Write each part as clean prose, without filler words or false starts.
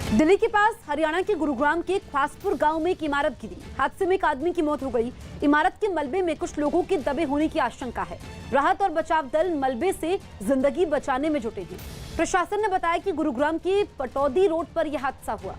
दिल्ली के पास हरियाणा के गुरुग्राम के ख्वासपुर गांव में एक इमारत गिरी। हादसे में एक आदमी की मौत हो गई। इमारत के मलबे में कुछ लोगों के दबे होने की आशंका है। राहत और बचाव दल मलबे से जिंदगी बचाने में जुटे हैं। प्रशासन ने बताया कि गुरुग्राम के पटौदी रोड पर यह हादसा हुआ।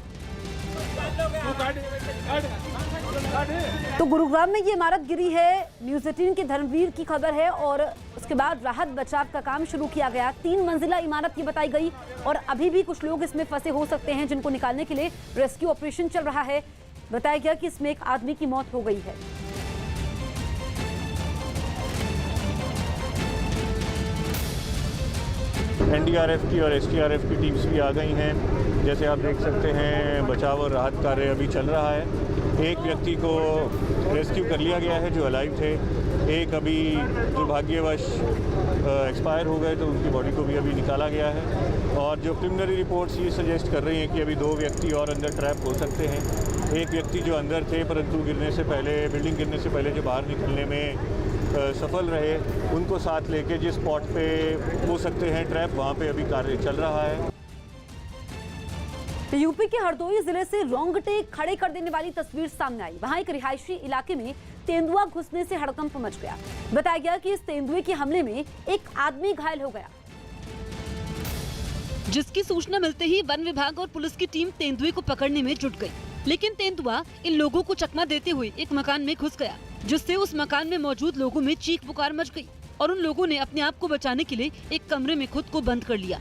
तो गुरुग्राम में ये इमारत गिरी है। न्यूज़ 18 के धर्मवीर की खबर है और उसके बाद राहत बचाव का काम शुरू किया गया। 3 मंजिला इमारत ये बताई गई और अभी भी कुछ लोग इसमें फंसे हो सकते हैं, जिनको निकालने के लिए रेस्क्यू ऑपरेशन चल रहा है। बताया गया कि इसमें एक आदमी की मौत हो गई है। एनडीआरएफ की और एसडीआरएफ की टीम्स भी आ गई हैं। जैसे आप देख सकते हैं, बचाव और राहत कार्य अभी चल रहा है। एक व्यक्ति को रेस्क्यू कर लिया गया है जो अलाइव थे। एक अभी दुर्भाग्यवश एक्सपायर हो गए, तो उनकी बॉडी को भी अभी निकाला गया है। और जो प्रिलिमिनरी रिपोर्ट्स ये सजेस्ट कर रही हैं कि अभी 2 व्यक्ति और अंदर ट्रैप हो सकते हैं। एक व्यक्ति जो अंदर थे परंतु बिल्डिंग गिरने से पहले जो बाहर निकलने में सफल रहे, उनको साथ लेके जिस स्पॉट पे हो सकते हैं ट्रैप, वहाँ पे अभी कार्य चल रहा है। यूपी के हरदोई जिले से रोंगटे खड़े कर देने वाली तस्वीर सामने आई। वहां एक रिहायशी इलाके में तेंदुआ घुसने से हड़कंप मच गया। बताया गया कि इस तेंदुए के हमले में एक आदमी घायल हो गया। जिसकी सूचना मिलते ही वन विभाग और पुलिस की टीम तेंदुए को पकड़ने में जुट गई, लेकिन तेंदुआ इन लोगों को चकमा देते हुए एक मकान में घुस गया, जिससे उस मकान में मौजूद लोगों में चीख पुकार मच गई और उन लोगों ने अपने आप को बचाने के लिए एक कमरे में खुद को बंद कर लिया।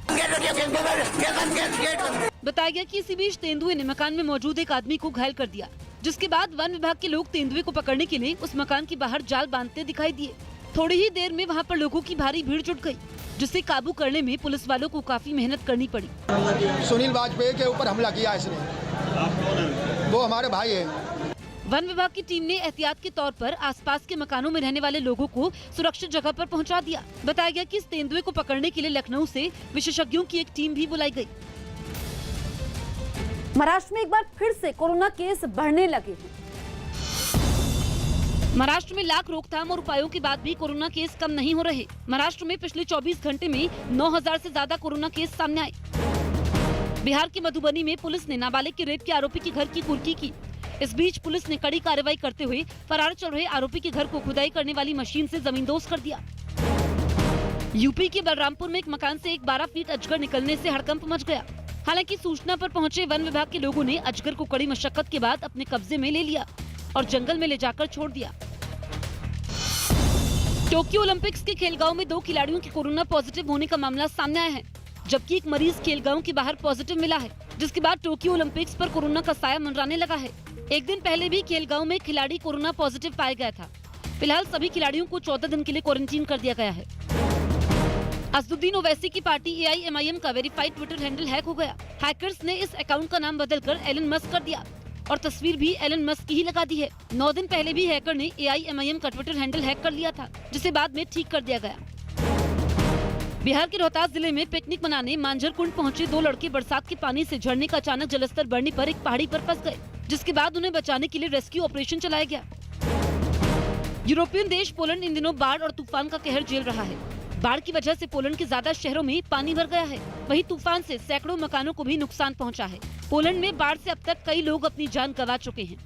बताया गया कि इसी बीच तेंदुए ने मकान में मौजूद एक आदमी को घायल कर दिया, जिसके बाद वन विभाग के लोग तेंदुए को पकड़ने के लिए उस मकान के बाहर जाल बांधते दिखाई दिए। थोड़ी ही देर में वहाँ पर लोगों की भारी भीड़ जुट गई, जिसे काबू करने में पुलिस वालों को काफी मेहनत करनी पड़ी। सुनील वाजपेयी के ऊपर हमला किया इसने। वो हमारे भाई है। वन विभाग की टीम ने एहतियात के तौर पर आसपास के मकानों में रहने वाले लोगों को सुरक्षित जगह पर पहुंचा दिया। बताया गया कि इस तेंदुए को पकड़ने के लिए लखनऊ से विशेषज्ञों की एक टीम भी बुलाई गई। महाराष्ट्र में एक बार फिर से कोरोना केस बढ़ने लगे हैं। महाराष्ट्र में लाख रोकथाम और उपायों के बाद भी कोरोना केस कम नहीं हो रहे। महाराष्ट्र में पिछले 24 घंटे में 9000 से ज्यादा कोरोना केस सामने आए। बिहार के मधुबनी में पुलिस ने नाबालिग के रेप के आरोपी के घर की कुर्की की। इस बीच पुलिस ने कड़ी कार्रवाई करते हुए फरार चल रहे आरोपी के घर को खुदाई करने वाली मशीन से जमींदोज कर दिया। यूपी के बलरामपुर में एक मकान से एक 12 फीट अजगर निकलने से हड़कंप मच गया। हालांकि सूचना पर पहुंचे वन विभाग के लोगों ने अजगर को कड़ी मशक्कत के बाद अपने कब्जे में ले लिया और जंगल में ले जाकर छोड़ दिया। टोक्यो ओलंपिक्स के खेलगांव में 2 खिलाड़ियों के कोरोना पॉजिटिव होने का मामला सामने आया है, जबकि एक मरीज खेलगांव के बाहर पॉजिटिव मिला है, जिसके बाद टोक्यो ओलंपिक्स पर कोरोना का साया मंडराने लगा है। एक दिन पहले भी खेलगांव में खिलाड़ी कोरोना पॉजिटिव पाया गया था। फिलहाल सभी खिलाड़ियों को 14 दिन के लिए क्वारंटीन कर दिया गया है। असदुद्दीन ओवैसी की पार्टी AIMIM का वेरीफाइड ट्विटर हैंडल हैक हो गया। हैकर्स ने इस अकाउंट का नाम बदलकर एलन मस्क कर दिया और तस्वीर भी एलन मस्क की ही लगा दी है। 9 दिन पहले भी हैकर ने AIMIM का ट्विटर हैंडल हैक कर लिया था, जिसे बाद में ठीक कर दिया गया। बिहार के रोहतास जिले में पिकनिक मनाने मांझर कुंड पहुंचे 2 लड़के बरसात के पानी से झरने का अचानक जलस्तर बढ़ने पर एक पहाड़ी पर फंस गए, जिसके बाद उन्हें बचाने के लिए रेस्क्यू ऑपरेशन चलाया गया। यूरोपियन देश पोलैंड इन दिनों बाढ़ और तूफान का कहर झेल रहा है। बाढ़ की वजह से पोलैंड के ज्यादा शहरों में पानी भर गया है। वहीं तूफान से सैकड़ों मकानों को भी नुकसान पहुंचा है। पोलैंड में बाढ़ से अब तक कई लोग अपनी जान गंवा चुके हैं।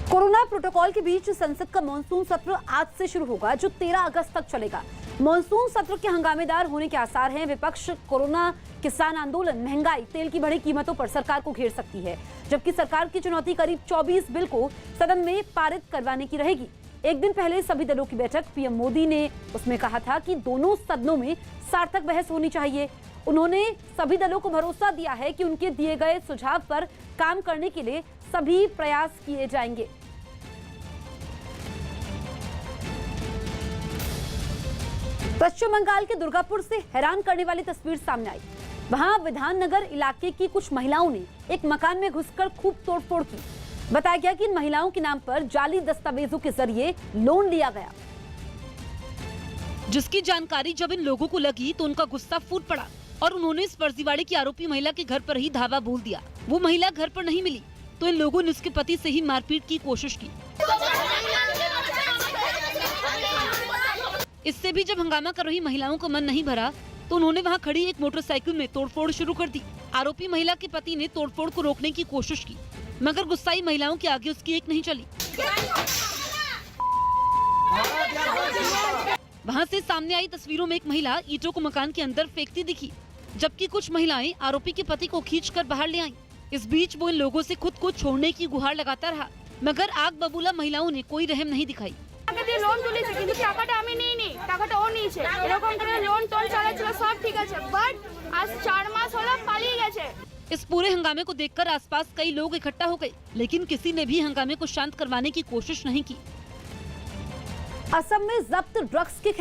कोरोना प्रोटोकॉल के बीच संसद का मॉनसून सत्र आज से शुरू होगा, जो 13 अगस्त तक चलेगा। मॉनसून सत्र के हंगामेदार होने के आसार हैं। विपक्ष कोरोना, किसान आंदोलन, महंगाई, तेल की बढ़ी कीमतों पर सरकार को घेर सकती है, जबकि सरकार की चुनौती करीब 24 बिल को सदन में पारित करवाने की रहेगी। एक दिन पहले सभी दलों की बैठक, पीएम मोदी ने उसमें कहा था कि दोनों सदनों में सार्थक बहस होनी चाहिए। उन्होंने सभी दलों को भरोसा दिया है कि उनके दिए गए सुझाव पर काम करने के लिए सभी प्रयास किए जाएंगे। पश्चिम बंगाल के दुर्गापुर से हैरान करने वाली तस्वीर सामने आई। वहां विधाननगर इलाके की कुछ महिलाओं ने एक मकान में घुसकर खूब तोड़फोड़ की। बताया गया कि इन महिलाओं के नाम पर जाली दस्तावेजों के जरिए लोन लिया गया, जिसकी जानकारी जब इन लोगों को लगी तो उनका गुस्सा फूट पड़ा और उन्होंने इस फर्जीवाड़े की आरोपी महिला के घर पर ही धावा बोल दिया। वो महिला घर पर नहीं मिली तो इन लोगों ने उसके पति से ही मारपीट की कोशिश की। इससे भी जब हंगामा कर रही महिलाओं का मन नहीं भरा तो उन्होंने वहां खड़ी एक मोटरसाइकिल में तोड़फोड़ शुरू कर दी। आरोपी महिला के पति ने तोड़फोड़ को रोकने की कोशिश की, मगर गुस्साई महिलाओं के आगे उसकी एक नहीं चली। वहां से सामने आई तस्वीरों में एक महिला ईंटों को मकान के अंदर फेंकती दिखी, जबकि कुछ महिलाएं आरोपी के पति को खींचकर बाहर ले आईं। इस बीच वो इन लोगों से खुद को छोड़ने की गुहार लगाता रहा, मगर आग बबूला महिलाओं ने कोई रहम नहीं दिखाई। লোন তুলেছে কিন্তু টাকাটা আমি নিইনি, টাকাটা ও নিয়েছে। এরকম করে লোন টোন চালাচ্ছিল, সব ঠিক আছে, বাট আজ 4 মাস হলো পালিয়ে গেছে। इस पूरे हंगामे को देखकर आसपास कई लोग इकट्ठा हो गए, लेकिन किसी ने भी हंगामे को शांत करवाने की कोशिश नहीं की। असम में जब्त ड्रग्स के खिलाफ